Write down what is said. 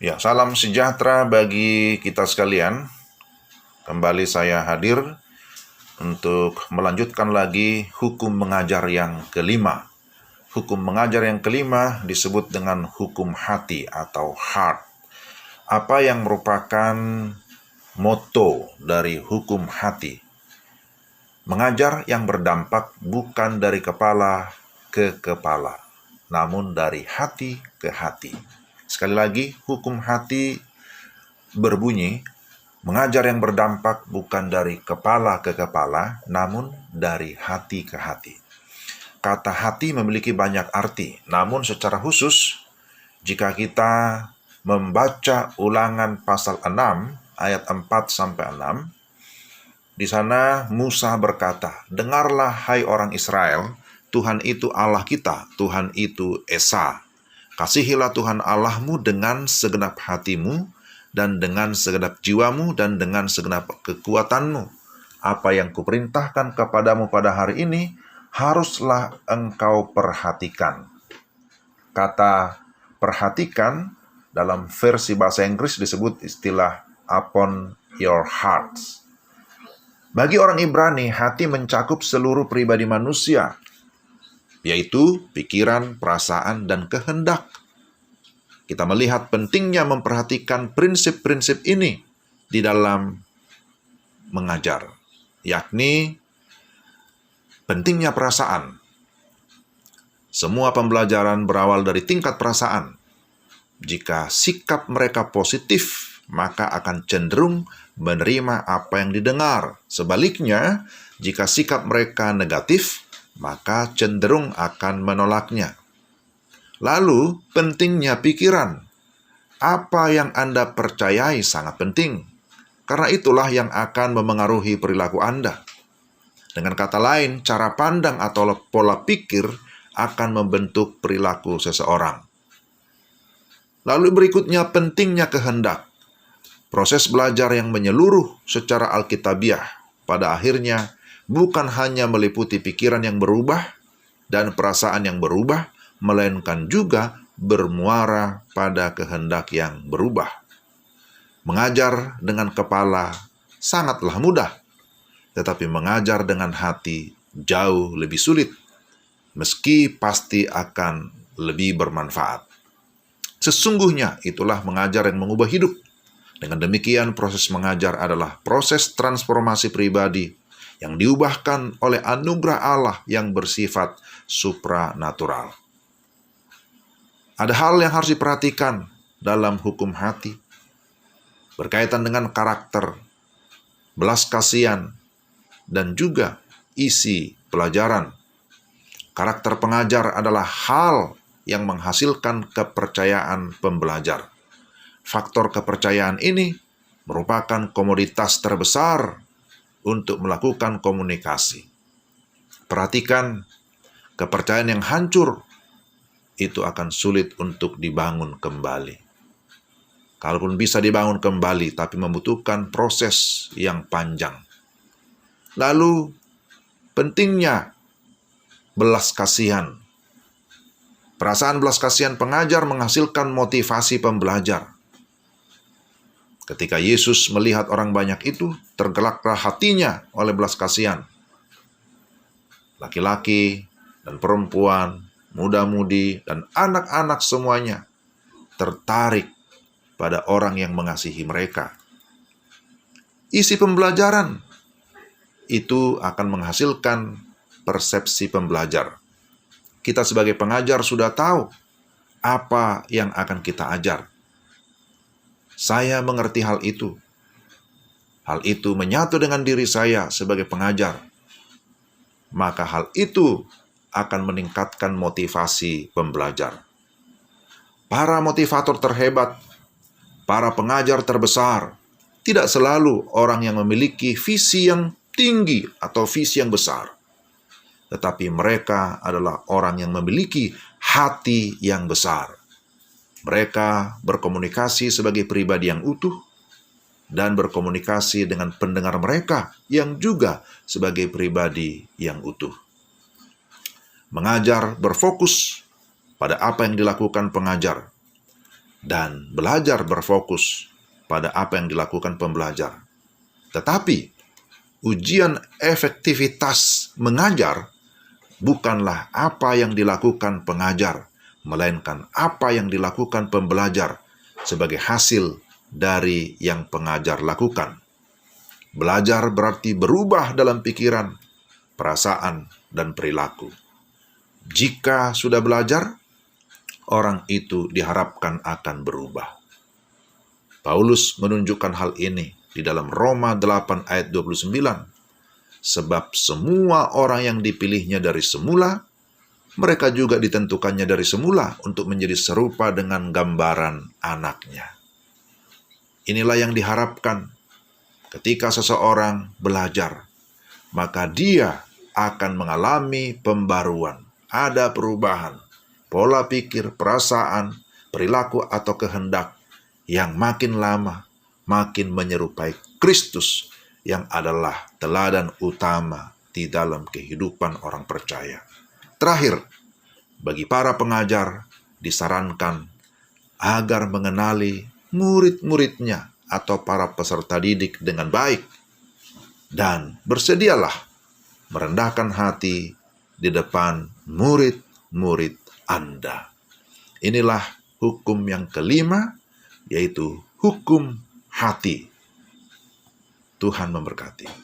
Ya, salam sejahtera bagi kita sekalian. Kembali saya hadir untuk melanjutkan lagi hukum mengajar yang kelima. Hukum mengajar yang kelima disebut dengan hukum hati atau heart. Apa yang merupakan moto dari hukum hati? Mengajar yang berdampak bukan dari kepala ke kepala, namun dari hati ke hati. Sekali lagi, hukum hati berbunyi, mengajar yang berdampak bukan dari kepala ke kepala, namun dari hati ke hati. Kata hati memiliki banyak arti, namun secara khusus, jika kita membaca Ulangan pasal 6, ayat 4-6, di sana Musa berkata, "Dengarlah hai orang Israel, Tuhan itu Allah kita, Tuhan itu Esa. Kasihilah Tuhan Allahmu dengan segenap hatimu, dan dengan segenap jiwamu, dan dengan segenap kekuatanmu. Apa yang kuperintahkan kepadamu pada hari ini, haruslah engkau perhatikan." Kata perhatikan dalam versi bahasa Inggris disebut istilah upon your hearts. Bagi orang Ibrani, hati mencakup seluruh pribadi manusia, yaitu pikiran, perasaan, dan kehendak. Kita melihat pentingnya memperhatikan prinsip-prinsip ini di dalam mengajar, yakni pentingnya perasaan. Semua pembelajaran berawal dari tingkat perasaan. Jika sikap mereka positif, maka akan cenderung menerima apa yang didengar. Sebaliknya, jika sikap mereka negatif, maka cenderung akan menolaknya. Lalu, pentingnya pikiran. Apa yang Anda percayai sangat penting, karena itulah yang akan memengaruhi perilaku Anda. Dengan kata lain, cara pandang atau pola pikir akan membentuk perilaku seseorang. Lalu berikutnya, pentingnya kehendak. Proses belajar yang menyeluruh secara alkitabiah pada akhirnya bukan hanya meliputi pikiran yang berubah dan perasaan yang berubah, melainkan juga bermuara pada kehendak yang berubah. Mengajar dengan kepala sangatlah mudah, tetapi mengajar dengan hati jauh lebih sulit, meski pasti akan lebih bermanfaat. Sesungguhnya itulah mengajar yang mengubah hidup. Dengan demikian, proses mengajar adalah proses transformasi pribadi yang diubahkan oleh anugerah Allah yang bersifat supranatural. Ada hal yang harus diperhatikan dalam hukum hati, berkaitan dengan karakter, belas kasihan, dan juga isi pelajaran. Karakter pengajar adalah hal yang menghasilkan kepercayaan pembelajar. Faktor kepercayaan ini merupakan komoditas terbesar untuk melakukan komunikasi. Perhatikan, kepercayaan yang hancur itu akan sulit untuk dibangun kembali. Kalaupun bisa dibangun kembali, tapi membutuhkan proses yang panjang. Lalu, pentingnya belas kasihan. Perasaan belas kasihan pengajar menghasilkan motivasi pembelajar. Ketika Yesus melihat orang banyak itu, tergeraklah hatinya oleh belas kasihan. Laki-laki dan perempuan, muda-mudi, dan anak-anak semuanya tertarik pada orang yang mengasihi mereka. Isi pembelajaran itu akan menghasilkan persepsi pembelajar. Kita sebagai pengajar sudah tahu apa yang akan kita ajar. Saya mengerti hal itu. Hal itu menyatu dengan diri saya sebagai pengajar. Maka hal itu akan meningkatkan motivasi pembelajar. Para motivator terhebat, para pengajar terbesar, tidak selalu orang yang memiliki visi yang tinggi atau visi yang besar. Tetapi mereka adalah orang yang memiliki hati yang besar. Mereka berkomunikasi sebagai pribadi yang utuh dan berkomunikasi dengan pendengar mereka yang juga sebagai pribadi yang utuh. Mengajar berfokus pada apa yang dilakukan pengajar. dan belajar berfokus pada apa yang dilakukan pembelajar. Tetapi ujian efektivitas mengajar bukanlah apa yang dilakukan pengajar, melainkan apa yang dilakukan pembelajar sebagai hasil dari yang pengajar lakukan. Belajar berarti berubah dalam pikiran, perasaan, dan perilaku. Jika sudah belajar, orang itu diharapkan akan berubah. Paulus menunjukkan hal ini di dalam Roma 8 ayat 29. Sebab semua orang yang dipilihnya dari semula, mereka juga ditentukannya dari semula untuk menjadi serupa dengan gambaran anaknya. Inilah yang diharapkan ketika seseorang belajar, maka dia akan mengalami pembaruan. Ada perubahan, pola pikir, perasaan, perilaku atau kehendak yang makin lama makin menyerupai Kristus yang adalah teladan utama di dalam kehidupan orang percaya. Terakhir, bagi para pengajar disarankan agar mengenali murid-muridnya atau para peserta didik dengan baik, dan bersedialah merendahkan hati di depan murid-murid Anda. Inilah hukum yang kelima, yaitu hukum hati. Tuhan memberkati.